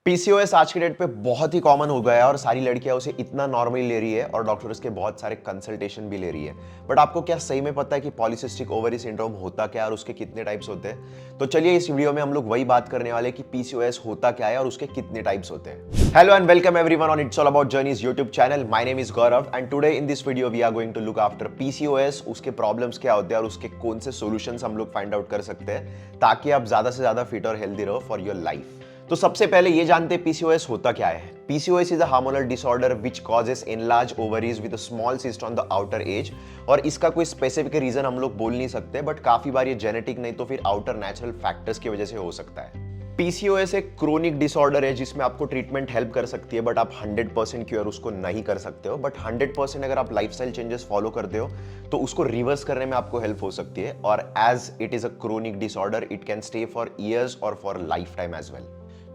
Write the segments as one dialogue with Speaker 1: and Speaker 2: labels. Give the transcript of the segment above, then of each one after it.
Speaker 1: PCOS आज के date पे बहुत ही कॉमन हो गया है और सारी लड़कियां उसे इतना नॉर्मली ले रही है और डॉक्टर उसके बहुत सारे कंसल्टेशन भी ले रही है। बट आपको क्या सही में पता है कि पॉलीसिस्टिक ओवरी सिंड्रोम होता क्या है और उसके कितने टाइप्स होते हैं? तो चलिए इस वीडियो में हम लोग वही बात करने वाले कि पीसीओएस होता क्या है और उसके कितने टाइप्स होते हैं। Hello and welcome everyone on its all about journeys YouTube channel. My name is Gaurav and today in this video we are going to look after PCOS, उसके प्रॉब्लम्स क्या होते हैं और उसके कौन से सॉल्यूशंस हम लोग फाइंड आउट कर सकते हैं ताकि आप ज्यादा से ज्यादा फिट और हेल्दी रहो फॉर योर लाइफ। तो सबसे पहले ये जानते हैं पीसीओएस होता क्या है। PCOS is a hormonal disorder which causes enlarge ovaries with a small cyst on the outer as. और इसका कोई स्पेसिफिक रीजन हम लोग बोल नहीं सकते, बट काफी बार ये जेनेटिक नहीं तो फिर आउटर नेचुरल फैक्टर्स की वजह से हो सकता है। पीसीओएस एक क्रोनिक डिसऑर्डर है जिसमें आपको ट्रीटमेंट हेल्प कर सकती है, बट आप 100% क्योर उसको नहीं कर सकते हो। बट 100% अगर आप लाइफस्टाइल चेंजेस फॉलो करते हो तो उसको रिवर्स करने में आपको हेल्प हो सकती है। और as it is a chronic disorder it can stay for years और for life time as well.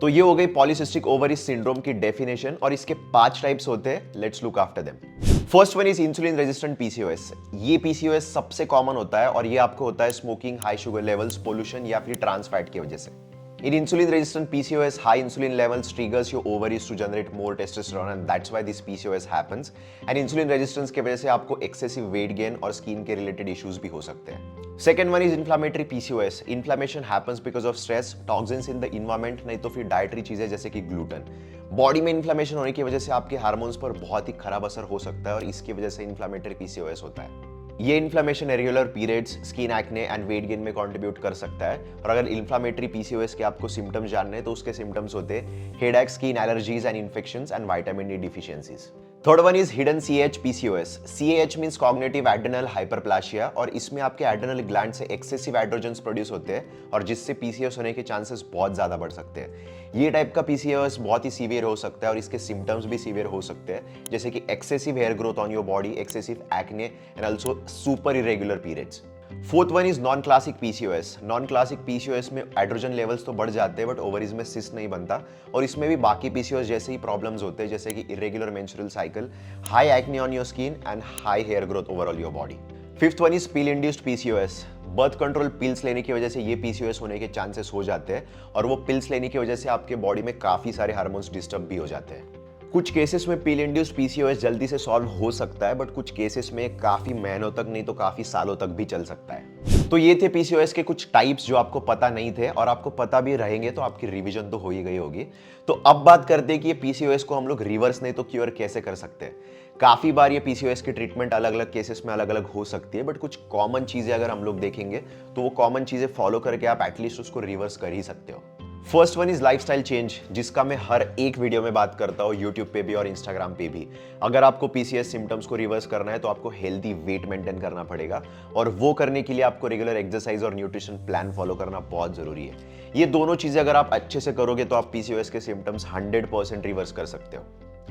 Speaker 1: तो ये हो गई पॉलीसिस्टिक ओवरी सिंड्रोम की डेफिनेशन और इसके 5 टाइप्स होते हैं। Let's look after them. First one is insulin resistant PCOS. ये पीसीओएस सबसे कॉमन होता है और ये आपको होता है smoking, high sugar levels, pollution या फिर ट्रांस फैट की वजह से। In insulin resistant PCOS, high insulin levels triggers your ovaries to generate more testosterone and that's why this PCOS happens. And insulin resistance के वजह से आपको excessive weight gain और skin के related issues भी हो सकते हैं। Second one is inflammatory PCOS. Inflammation happens because of stress, toxins in the environment, नहीं तो फिर dietary चीजें जैसे कि gluten. बॉडी में इन्फ्लेमेशन होने की वजह से आपके हार्मोन्स पर बहुत ही खराब असर हो सकता है और इसकी वजह से इन्फ्लेमेटरी पीसीओएस होता है। ये inflammation irregular periods, skin acne and weight gain में कंट्रीब्यूट कर सकता है। और अगर इन्फ्लेमेटरी पीसीओएस के आपको सिम्टम्स जानने हैं तो उसके सिम्टम्स होते हैं headache, skin allergies and infections and vitamin D deficiencies. Third one is hidden CH PCOS. CH means cognitive adrenal hyperplasia और इसमें आपके एड्रेनल ग्लैंड से एक्सेसिव एड्रोजन्स प्रोड्यूस होते हैं और जिससे पीसीओएस होने के चांसेस बहुत ज्यादा बढ़ सकते हैं। ये टाइप का पीसीओएस बहुत ही सीवियर हो सकता है और इसके सिम्टम्स भी सीवियर हो सकते हैं जैसे कि excessive hair growth on your body, excessive acne and also super irregular periods. Fourth one is non classic PCOS. Non classic PCOS में एड्रोजन लेवल्स तो बढ़ जाते हैं बट ओवरीज में सिस्ट नहीं बनता और इसमें भी बाकी पीसीओएस जैसे ही प्रॉब्लम्स होते हैं जैसे कि irregular menstrual cycle, high acne on your skin and high hair growth overall your body. Fifth one is pill induced PCOS. Birth control pills लेने की वजह से ये पीसीओएस होने के चांसेस हो जाते हैं और वो पिल्स लेने की वजह से आपके बॉडी में काफी सारे हार्मोन्स डिस्टर्ब भी हो जाते हैं। कुछ केसेस में पिल इंड्यूस्ड पीसीओएस जल्दी से सॉल्व हो सकता है बट कुछ केसेस में काफी महीनों तक नहीं तो काफी सालों तक भी चल सकता है। तो ये थे पीसीओएस के कुछ टाइप्स जो आपको पता नहीं थे और आपको पता भी रहेंगे तो आपकी रिवीजन तो हो ही गई होगी। तो अब बात करते हैं कि ये पीसीओएस को हम लोग रिवर्स नहीं तो क्योर कैसे कर सकते हैं। काफी बार ये पीसीओएस की ट्रीटमेंट अलग अलग केसेस में अलग अलग हो सकती है बट कुछ कॉमन चीजें अगर हम लोग देखेंगे तो वो कॉमन चीजें फॉलो करके आप एटलीस्ट उसको रिवर्स कर ही सकते हो। First one is lifestyle change, जिसका मैं हर एक वीडियो में बात करता हूँ, यूट्यूब पे भी और इंस्टाग्राम पे भी। अगर आपको पीसीएस सिम्टम्स को रिवर्स करना है तो आपको हेल्दी वेट मेंटेन करना पड़ेगा और वो करने के लिए आपको रेगुलर एक्सरसाइज और न्यूट्रिशन प्लान फॉलो करना बहुत जरूरी है। ये दोनों चीजें अगर आप अच्छे से करोगे तो आप पीसीओएस के सिम्टम्स 100% रिवर्स कर सकते हो।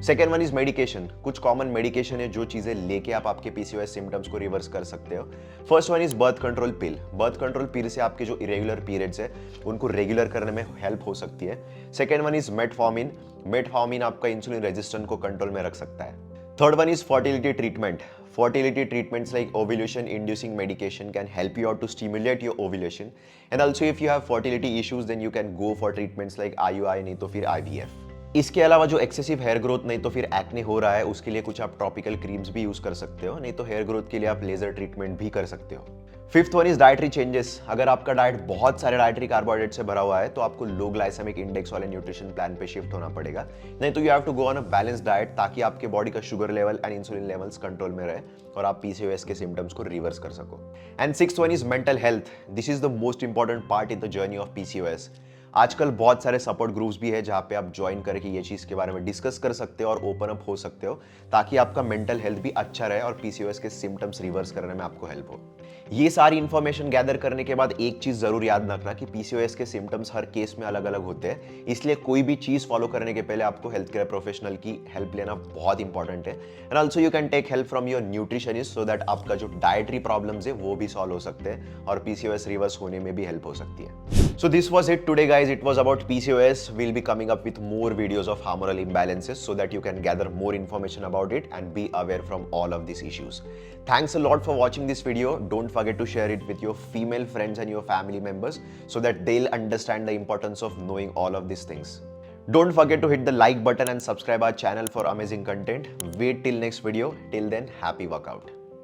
Speaker 1: Second one is medication. कुछ कॉमन मेडिकेशन है जो चीजें लेके आप आपके पीसीओएस सिम्टम्स को रिवर्स कर सकते हो। First one is birth control pill. Birth control पिल से आपके जो इरेगुलर पीरियड्स है उनको रेगुलर करने में हेल्प हो सकती है। Second one is metformin. Metformin आपका इंसुलिन रेजिस्टेंस को कंट्रोल में रख सकता है। Third one is fertility treatment. Fertility treatments like ovulation inducing medication can help you out to stimulate your ovulation. And also if you have fertility issues then you can go for treatments like IUI नहीं तो फिर IVF। इसके अलावा जो excessive hair growth नहीं तो फिर acne हो रहा है उसके लिए कुछ आप टॉपिकल क्रीम्स भी यूज कर सकते हो, नहीं तो हेयर ग्रोथ के लिए आप लेजर ट्रीटमेंट भी कर सकते हो। Fifth one is dietary changes. अगर आपका डाइट बहुत सारे डाइटरी कार्बोहाइड्रेट से भरा हुआ है तो आपको लो ग्लाइसेमिक इंडेक्स वाले न्यूट्रिशन प्लान पे शिफ्ट होना पड़ेगा, नहीं तो you have to go on a balance diet ताकि आपके बॉडी का sugar level and insulin levels control में रहे और आप पीसीओएस के सिम्टम्स को रिवर्स कर सको। And sixth one is mental health. This is the most important part in the journey of PCOS. आजकल बहुत सारे सपोर्ट ग्रुप्स भी है जहां पे आप ज्वाइन करके ये चीज के बारे में डिस्कस कर सकते हो और ओपन अप हो सकते हो ताकि आपका मेंटल हेल्थ भी अच्छा रहे और पीसीओएस के सिम्टम्स रिवर्स करने में आपको हेल्प हो। ये सारी इंफॉर्मेशन गैदर करने के बाद एक चीज जरूर याद रखना कि पीसीओएस के सिम्टम्स हर केस में अलग अलग होते हैं, इसलिए कोई भी चीज फॉलो करने के पहले आपको हेल्थ केयर प्रोफेशनल की हेल्प लेना बहुत इंपॉर्टेंट है। And also you can take help from your nutritionist so that आपका जो डाइटरी प्रॉब्लम्स है वो भी सॉल्व हो सकते हैं और पीसीओएस रिवर्स होने में भी हेल्प हो सकती है। So this was it today guys. It was about PCOS. We'll be coming up with more videos of hormonal imbalances so that you can gather more information about it and be aware from all of these issues. Thanks a lot for watching this video. Don't forget to share it with your female friends and your family members so that they'll understand the importance of knowing all of these things. Don't forget to hit the like button and subscribe our channel for amazing content. Wait till next video. Till then, happy workout.